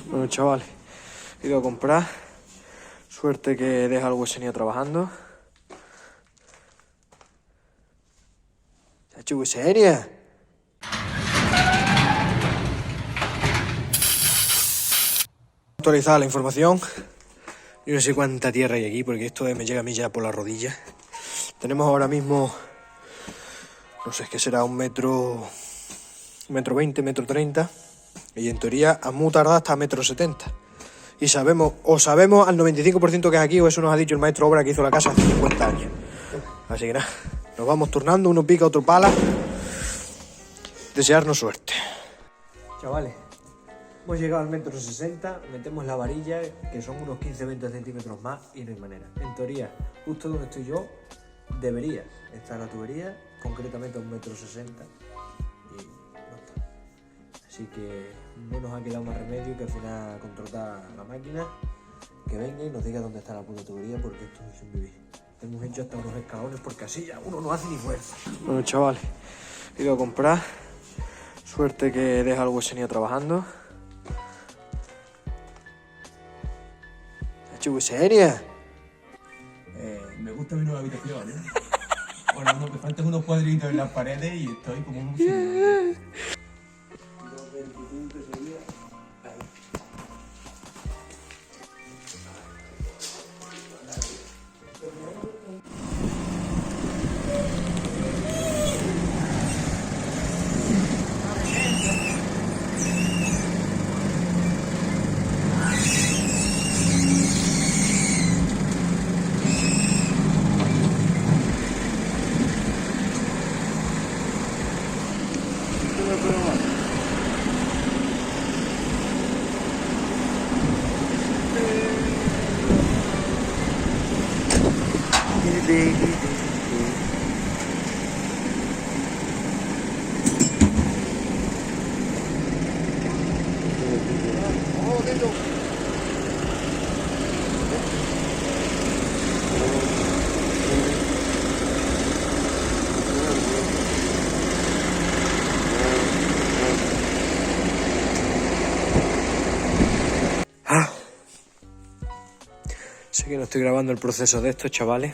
Bueno, chavales, he ido a comprar. Suerte que deja al Huesenía trabajando. ¿Se ha hecho Huesenía? Actualizada la información. Yo no sé cuánta tierra hay aquí, porque esto me llega a mí ya por las rodillas. Tenemos ahora mismo, no sé, ¿qué será? 1,20 m, 1,30 m. Y en teoría, a muy tardar hasta 1,70 m. Y sabemos al 95% que es aquí, o eso nos ha dicho el maestro obra que hizo la casa hace 50 años. Así que nada, nos vamos turnando, uno pica, otro pala. Desearnos suerte. Chavales, hemos llegado al 1,60 m, metemos la varilla, que son unos 15-20 centímetros más, y no hay manera. En teoría, justo donde estoy yo, debería estar la tubería, concretamente a 1,60 m, y no está. Así que no nos ha quedado más remedio que al final contratar a la máquina, que venga y nos diga dónde está la puta tubería, porque esto es un vivir. Hemos hecho hasta unos escalones porque así ya uno no hace ni fuerza. Bueno, chavales, he ido a comprar. Suerte que deja al Huesenía trabajando. ¿Se ha hecho Huesenía? Me gusta mi nueva habitación, ¿eh? Bueno, me faltan unos cuadritos en las paredes y estoy como un musulmán. 2,25 sería ahí. Sé que no estoy grabando el proceso de esto, chavales.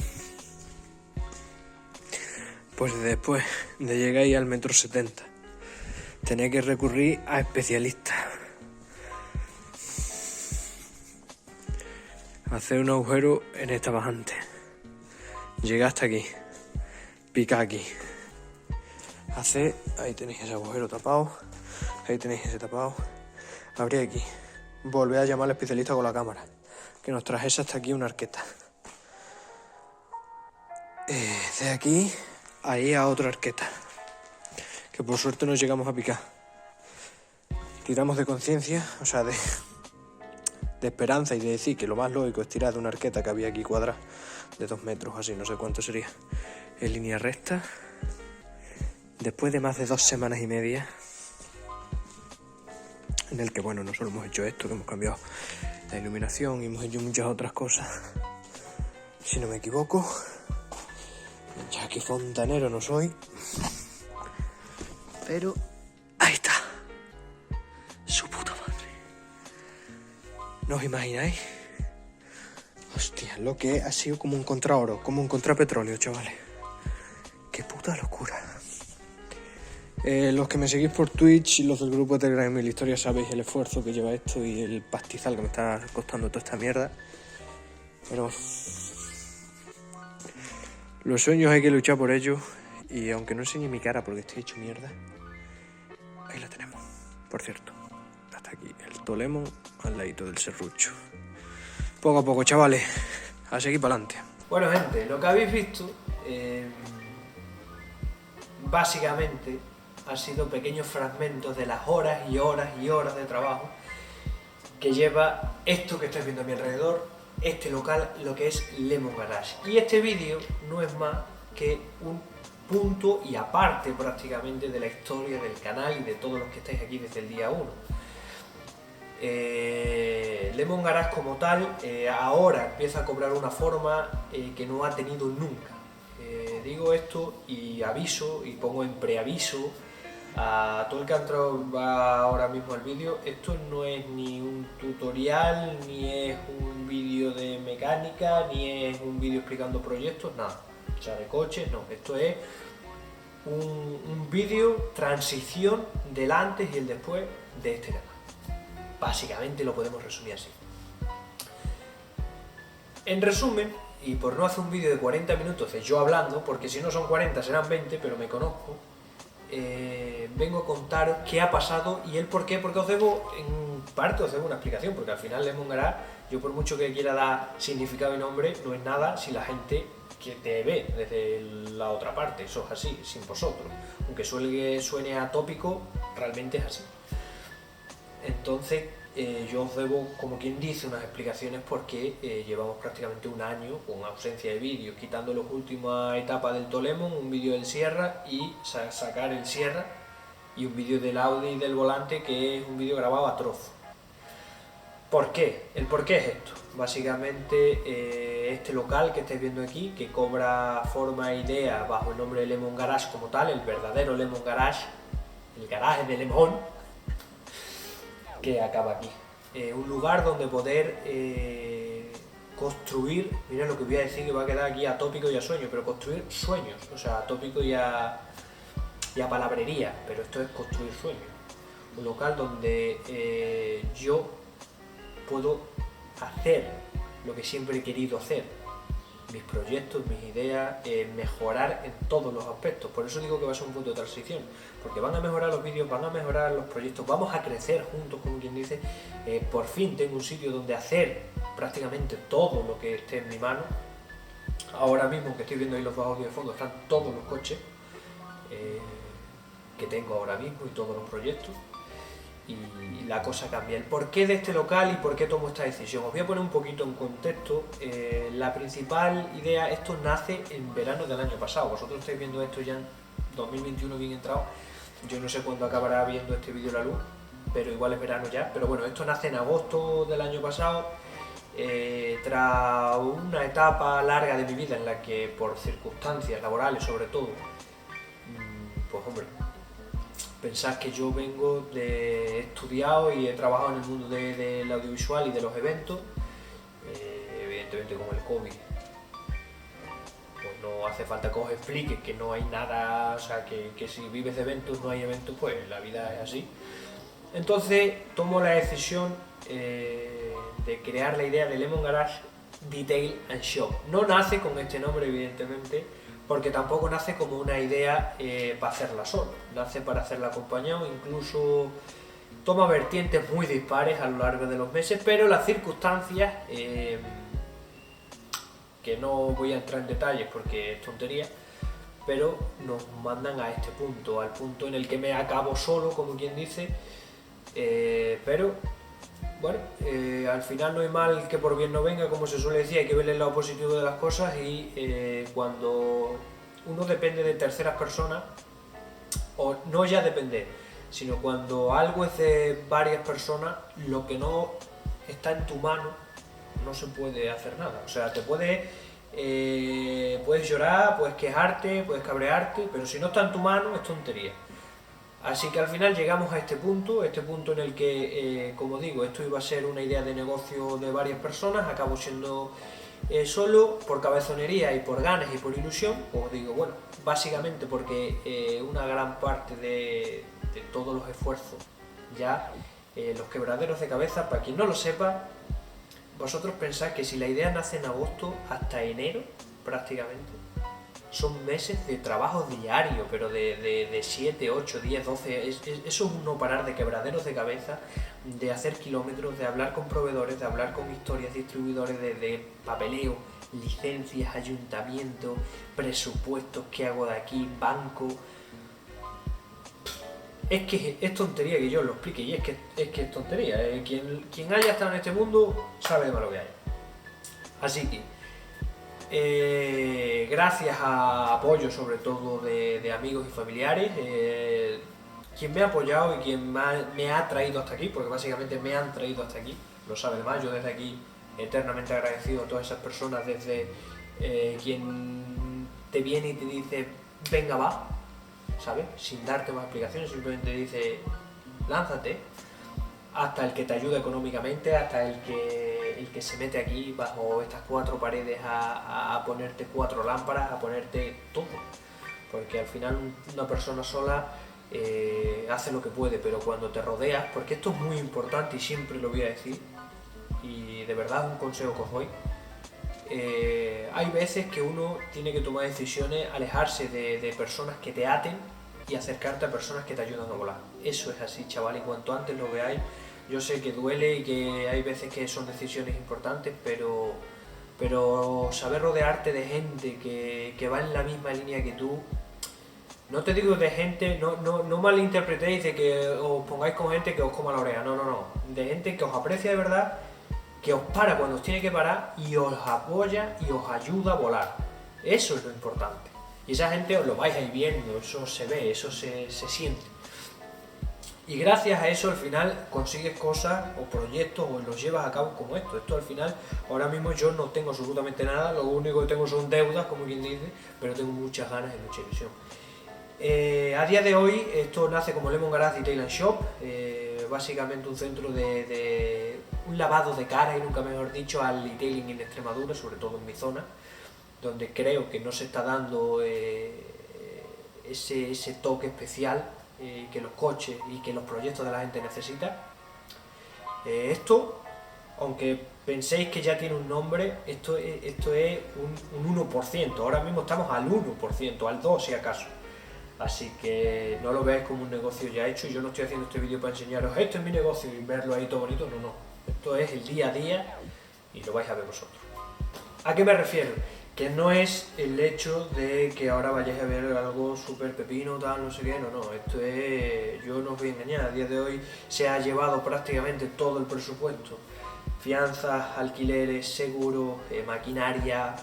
Pues después de llegar ahí al 1,70 m, tenía que recurrir a especialistas. Hacer un agujero en esta bajante. Llegar hasta aquí. Picar aquí. Ahí tenéis ese agujero tapado. Ahí tenéis ese tapado. Abrir aquí. Volver a llamar al especialista con la cámara, que nos trajese hasta aquí una arqueta. De aquí, ahí a otra arqueta, que por suerte no llegamos a picar. Tiramos de conciencia, o sea, de esperanza y de decir que lo más lógico es tirar de una arqueta que había aquí cuadrada, de 2 metros, así, no sé cuánto sería, en línea recta. Después de más de 2 semanas y media, en el que, bueno, no solo hemos hecho esto, que hemos cambiado la iluminación y hemos hecho muchas otras cosas, si no me equivoco, ya que fontanero no soy, pero ahí está, su puta madre. ¿No os imagináis? Hostia, lo que ha sido como encontrar oro, como encontrar petróleo, chavales. Qué puta locura. Los que me seguís por Twitch y los del grupo de Telegram y Mil Historias sabéis el esfuerzo que lleva esto y el pastizal que me está costando toda esta mierda. Pero los sueños hay que luchar por ellos, y aunque no enseñe mi cara porque estoy hecho mierda, ahí la tenemos. Por cierto, hasta aquí el Tolemon al ladito del serrucho. Poco a poco, chavales, a seguir para adelante. Bueno, gente, lo que habéis visto básicamente han sido pequeños fragmentos de las horas y horas y horas de trabajo que lleva esto que estáis viendo a mi alrededor, este local, lo que es Lemon Garage. Y este vídeo no es más que un punto y aparte prácticamente de la historia del canal y de todos los que estáis aquí desde el día 1. Lemon Garage como tal ahora empieza a cobrar una forma que no ha tenido nunca. Digo esto y aviso y pongo en preaviso A todo el que ha entrado va ahora mismo al vídeo, esto no es ni un tutorial, ni es un vídeo de mecánica, ni es un vídeo explicando proyectos, nada. O sea, de coches, no. Esto es un vídeo transición del antes y el después de este canal. Básicamente lo podemos resumir así. En resumen, y por no hacer un vídeo de 40 minutos de yo hablando, porque si no son 40 serán 20, pero me conozco, vengo a contaros qué ha pasado y el por qué, porque os debo, en parte os debo una explicación, porque al final Lemon Garage, yo por mucho que quiera dar significado y nombre, no es nada si la gente que te ve desde la otra parte, eso es así, sin vosotros. Aunque suene atópico, realmente es así. Entonces, yo os debo, como quien dice, unas explicaciones porque llevamos prácticamente un año con ausencia de vídeos, quitando las últimas etapas del Tolemon, un vídeo del Sierra y sacar el Sierra y un vídeo del Audi y del volante, que es un vídeo grabado a trozo. ¿Por qué? El por qué es esto. Básicamente este local que estáis viendo aquí, que cobra forma e idea bajo el nombre de Lemon Garage como tal, el verdadero Lemon Garage, el garaje de Lemon, que acaba aquí. Un lugar donde poder construir, mira lo que voy a decir que va a quedar aquí atópico y a sueño, pero construir sueños, o sea, atópico y a palabrería, pero esto es construir sueños. Un local donde yo puedo hacer lo que siempre he querido hacer, mis proyectos, mis ideas, mejorar en todos los aspectos. Por eso digo que va a ser un punto de transición, porque van a mejorar los vídeos, van a mejorar los proyectos, vamos a crecer juntos, como quien dice. Por fin tengo un sitio donde hacer prácticamente todo lo que esté en mi mano. Ahora mismo que estoy viendo ahí los dos audios de fondo, están todos los coches que tengo ahora mismo y todos los proyectos. Y la cosa cambia. El porqué de este local y por qué tomo esta decisión. Os voy a poner un poquito en contexto. La principal idea, esto nace en verano del año pasado. Vosotros estáis viendo esto ya en 2021 bien entrado. Yo no sé cuándo acabará viendo este vídeo la luz, pero igual es verano ya. Pero bueno, esto nace en agosto del año pasado, tras una etapa larga de mi vida en la que por circunstancias laborales sobre todo, pues hombre, pensad que yo vengo he estudiado y he trabajado en el mundo del audiovisual y de los eventos. Evidentemente con el COVID, pues no hace falta que os explique que no hay nada, o sea, que si vives de eventos no hay eventos, pues la vida es así. Entonces tomo la decisión de crear la idea de Lemon Garage Detail and Shop. No nace con este nombre, evidentemente, porque tampoco nace como una idea para hacerla solo, nace para hacerla acompañado, incluso toma vertientes muy dispares a lo largo de los meses, pero las circunstancias, que no voy a entrar en detalles porque es tontería, pero nos mandan a este punto, al punto en el que me acabo solo, como quien dice, pero bueno, al final no hay mal que por bien no venga, como se suele decir, hay que ver el lado positivo de las cosas. Y cuando uno depende de terceras personas, o no ya depender, sino cuando algo es de varias personas, lo que no está en tu mano no se puede hacer nada. O sea, puedes llorar, puedes quejarte, puedes cabrearte, pero si no está en tu mano es tontería. Así que al final llegamos a este punto en el que, como digo, esto iba a ser una idea de negocio de varias personas, acabo siendo solo por cabezonería y por ganas y por ilusión. Os digo, bueno, básicamente porque una gran parte de todos los esfuerzos, ya los quebraderos de cabeza, para quien no lo sepa, vosotros pensáis que si la idea nace en agosto hasta enero, prácticamente, son meses de trabajo diario, pero de 7, 8, 10, 12, eso es un no parar de quebraderos de cabeza, de hacer kilómetros, de hablar con proveedores, de hablar con historias, distribuidores, de papeleo, licencias, ayuntamiento, presupuestos, qué hago de aquí, banco. Es que es tontería que yo lo explique, y es que es tontería. Quien haya estado en este mundo sabe de lo que hay. Así que gracias a apoyo sobre todo de amigos y familiares, quien me ha apoyado y quien me ha traído hasta aquí, porque básicamente me han traído hasta aquí, lo sabe además, yo desde aquí eternamente agradecido a todas esas personas, desde quien te viene y te dice venga va, ¿sabes? Sin darte más explicaciones, simplemente dice, lánzate, hasta el que te ayuda económicamente, hasta el que se mete aquí bajo estas 4 paredes a ponerte 4 lámparas, a ponerte todo. Porque al final una persona sola hace lo que puede, pero cuando te rodeas, porque esto es muy importante y siempre lo voy a decir, y de verdad es un consejo que os doy, hay veces que uno tiene que tomar decisiones, alejarse de personas que te aten y acercarte a personas que te ayudan a volar. Eso es así, chaval, y cuanto antes lo veáis, yo sé que duele y que hay veces que son decisiones importantes, pero saber rodearte de gente que va en la misma línea que tú, no te digo de gente, no malinterpretéis de que os pongáis con gente que os coma la oreja, no, de gente que os aprecia de verdad, que os para cuando os tiene que parar y os apoya y os ayuda a volar. Eso es lo importante. Y esa gente os lo vais a ir viendo, eso se ve, eso se siente. Y gracias a eso al final consigues cosas o proyectos o los llevas a cabo como esto. Esto al final, ahora mismo yo no tengo absolutamente nada, lo único que tengo son deudas, como quien dice, pero tengo muchas ganas y mucha ilusión. A día de hoy esto nace como Lemon Garage Detail and Shop, básicamente un centro de un lavado de cara y nunca mejor dicho al detailing en Extremadura, sobre todo en mi zona, donde creo que no se está dando ese toque especial que los coches y que los proyectos de la gente necesitan. Esto, aunque penséis que ya tiene un nombre, esto es un 1%, ahora mismo estamos al 1%, al 2% si acaso. Así que no lo veáis como un negocio ya hecho. Yo no estoy haciendo este vídeo para enseñaros esto es mi negocio y verlo ahí todo bonito, no. Esto es el día a día y lo vais a ver vosotros. ¿A qué me refiero? Que no es el hecho de que ahora vayáis a ver algo súper pepino, tal, no sé qué, no, esto es, yo no os voy a engañar, a día de hoy se ha llevado prácticamente todo el presupuesto, fianzas, alquileres, seguros, maquinaria,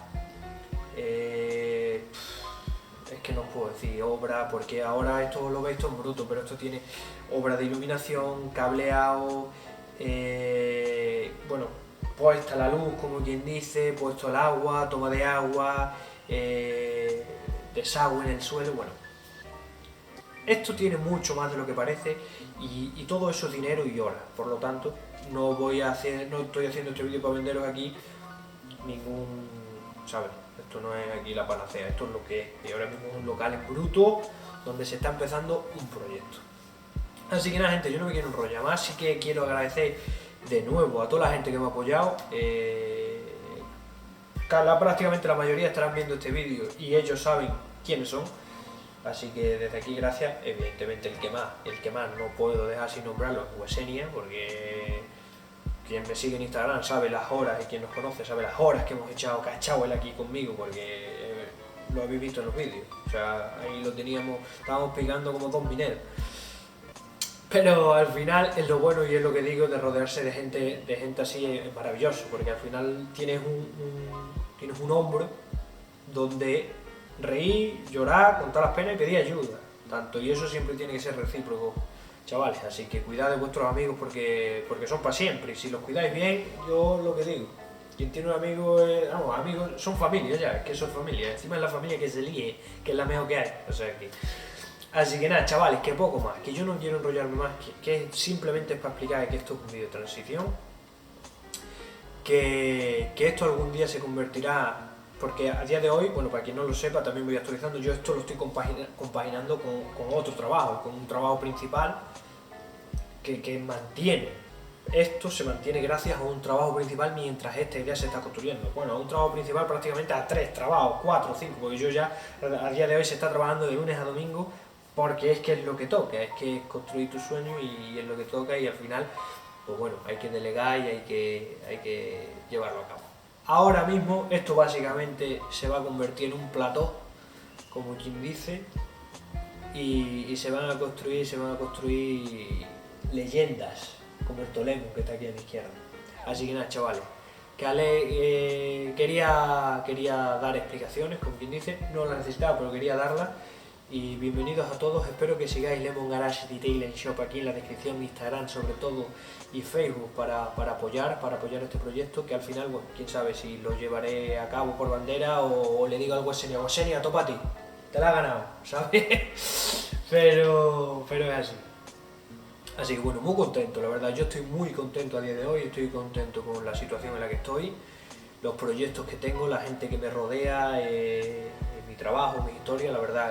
es que no os puedo decir obra, porque ahora esto lo veis todo en bruto, pero esto tiene obra de iluminación, cableado, bueno, puesta la luz, como quien dice, puesto el agua, toma de agua, desagüe en el suelo, bueno. Esto tiene mucho más de lo que parece y todo eso es dinero y horas, por lo tanto, no estoy haciendo este vídeo para venderos aquí ningún, ¿sabes? Esto no es aquí la panacea, esto es lo que es. Y ahora mismo es un local en bruto donde se está empezando un proyecto. Así que nada, gente, yo no me quiero enrollar más, sí que quiero agradecer de nuevo a toda la gente que me ha apoyado. Prácticamente la mayoría estarán viendo este vídeo y ellos saben quiénes son. Así que desde aquí gracias. Evidentemente el que más no puedo dejar sin nombrarlo es Wesenia, porque quien me sigue en Instagram sabe las horas, y quien nos conoce sabe las horas que hemos echado cachao él aquí conmigo, porque lo habéis visto en los vídeos. O sea, ahí lo teníamos, estábamos picando como 2 mineros. Pero al final es lo bueno y es lo que digo de rodearse de gente así, es maravilloso, porque al final tienes un hombro donde reír, llorar, contar las penas y pedir ayuda. Tanto, y eso siempre tiene que ser recíproco, chavales. Así que cuidad de vuestros amigos porque son para siempre. Y si los cuidáis bien, yo lo que digo, quien tiene un amigo, amigos son familia ya, es que son familia. Encima es la familia que se líe, que es la mejor que hay. O sea que... Así que nada, chavales, que poco más, que yo no quiero enrollarme más, que simplemente es para explicar que esto es un vídeo de transición, que esto algún día se convertirá, porque a día de hoy, bueno, para quien no lo sepa, también voy actualizando, yo esto lo estoy compaginando con otro trabajo, con un trabajo principal que mantiene, esto se mantiene gracias a un trabajo principal mientras esta idea se está construyendo. Bueno, a un trabajo principal prácticamente a 3 trabajos, 4, 5, porque yo ya a día de hoy se está trabajando de lunes a domingo, porque es que es lo que toca, es que es construir tu sueño y es lo que toca y al final, pues bueno, hay que delegar y hay que llevarlo a cabo. Ahora mismo esto básicamente se va a convertir en un plató, como quien dice, y se van a construir leyendas, como el Tolemo que está aquí a mi izquierda. Así que nada, chavales, quería dar explicaciones, como quien dice, no las necesitaba, pero quería darlas. Y bienvenidos a todos, espero que sigáis Lemon Garage Detail and Shop aquí en la descripción, Instagram sobre todo y Facebook para apoyar este proyecto, que al final, bueno, quién sabe si lo llevaré a cabo por bandera o le digo algo a Wesenia, tópate, te la has ganado, ¿sabes? Pero es así. Así que bueno, muy contento, la verdad, yo estoy muy contento a día de hoy, estoy contento con la situación en la que estoy, los proyectos que tengo, la gente que me rodea, mi trabajo, mi historia, la verdad,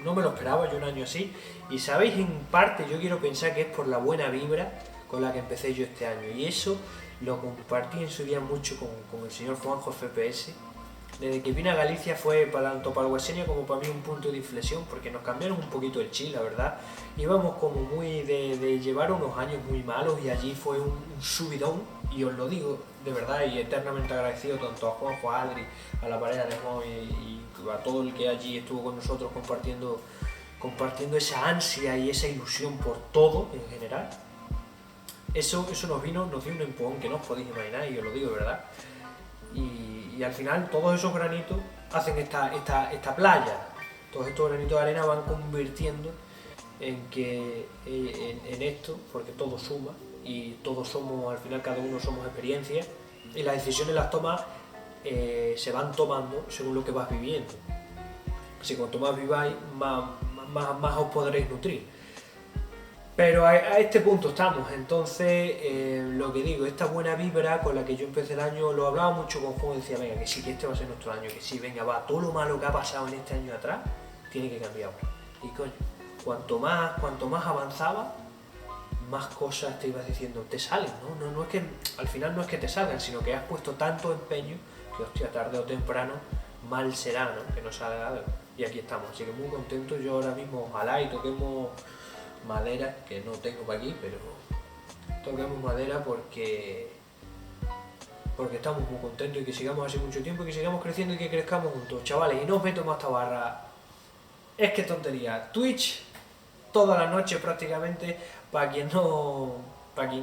no me lo esperaba yo un año así. Y sabéis, en parte yo quiero pensar que es por la buena vibra con la que empecé yo este año. Y eso lo compartí en su día mucho con el señor Juanjo FPS. Desde que vine a Galicia fue tanto para el Guaseña como para mí un punto de inflexión, porque nos cambiaron un poquito el chip, la verdad. Íbamos como muy de llevar unos años muy malos y allí fue un subidón, y os lo digo de verdad y eternamente agradecido tanto a Juanjo, a Adri, a la pareja de Juan y a todo el que allí estuvo con nosotros compartiendo esa ansia y esa ilusión por todo en general. Eso nos dio un empujón que no os podéis imaginar, y os lo digo de verdad. Y al final todos esos granitos hacen esta playa. Todos estos granitos de arena van convirtiendo en esto, porque todo suma y todos somos, al final cada uno somos experiencias, y las decisiones las tomas se van tomando según lo que vas viviendo. Así que cuanto más viváis, más os podréis nutrir. Pero a este punto estamos, entonces lo que digo, esta buena vibra con la que yo empecé el año, lo hablaba mucho con Juan, decía, venga, que sí, que este va a ser nuestro año, que sí, venga, va, todo lo malo que ha pasado en este año atrás, tiene que cambiar ahora. Y coño, cuanto más avanzaba, más cosas te ibas diciendo, te salen, ¿no? No es que, al final no es que te salgan, sino que has puesto tanto empeño que, hostia, tarde o temprano, mal será, ¿no? Que no salga algo. Y aquí estamos, así que muy contento. Yo ahora mismo, ojalá y toquemos madera, que no tengo para aquí, pero toquemos madera porque estamos muy contentos y que sigamos así mucho tiempo y que sigamos creciendo y que crezcamos juntos, chavales. Y no os meto más tabarra, es que tontería. Twitch todas las noches prácticamente, para quien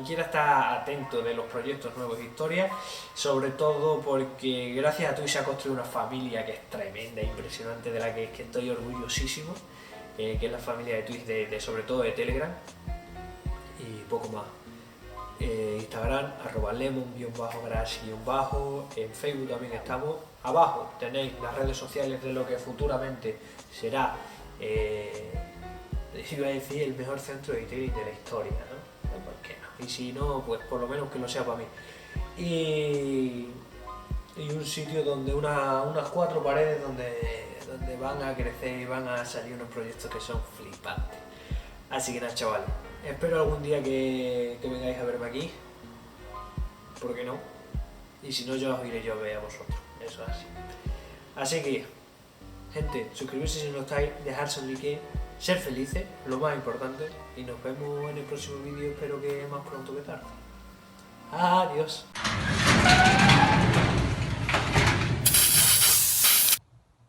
quiera estar atento de los proyectos nuevos, historias, sobre todo porque gracias a Twitch se ha construido una familia que es tremenda, impresionante, de la que estoy orgullosísimo, que es la familia de Twitch, sobre todo de Telegram, y poco más. Instagram, @lemon_grass_, en Facebook también estamos. Abajo tenéis las redes sociales de lo que futuramente será, iba a decir, el mejor centro de detailing de la historia, ¿no? ¿Por qué no? Y si no, pues por lo menos que lo sea para mí. Y un sitio donde unas 4 paredes donde van a crecer y van a salir unos proyectos que son flipantes. Así que nada, chavales, espero algún día que vengáis a verme aquí, ¿por qué no? Y si no, yo os iré yo a ver a vosotros, eso es así. Así que, gente, suscribirse si no estáis, dejarse un like, ser felices, lo más importante, y nos vemos en el próximo vídeo, espero que más pronto que tarde. Adiós.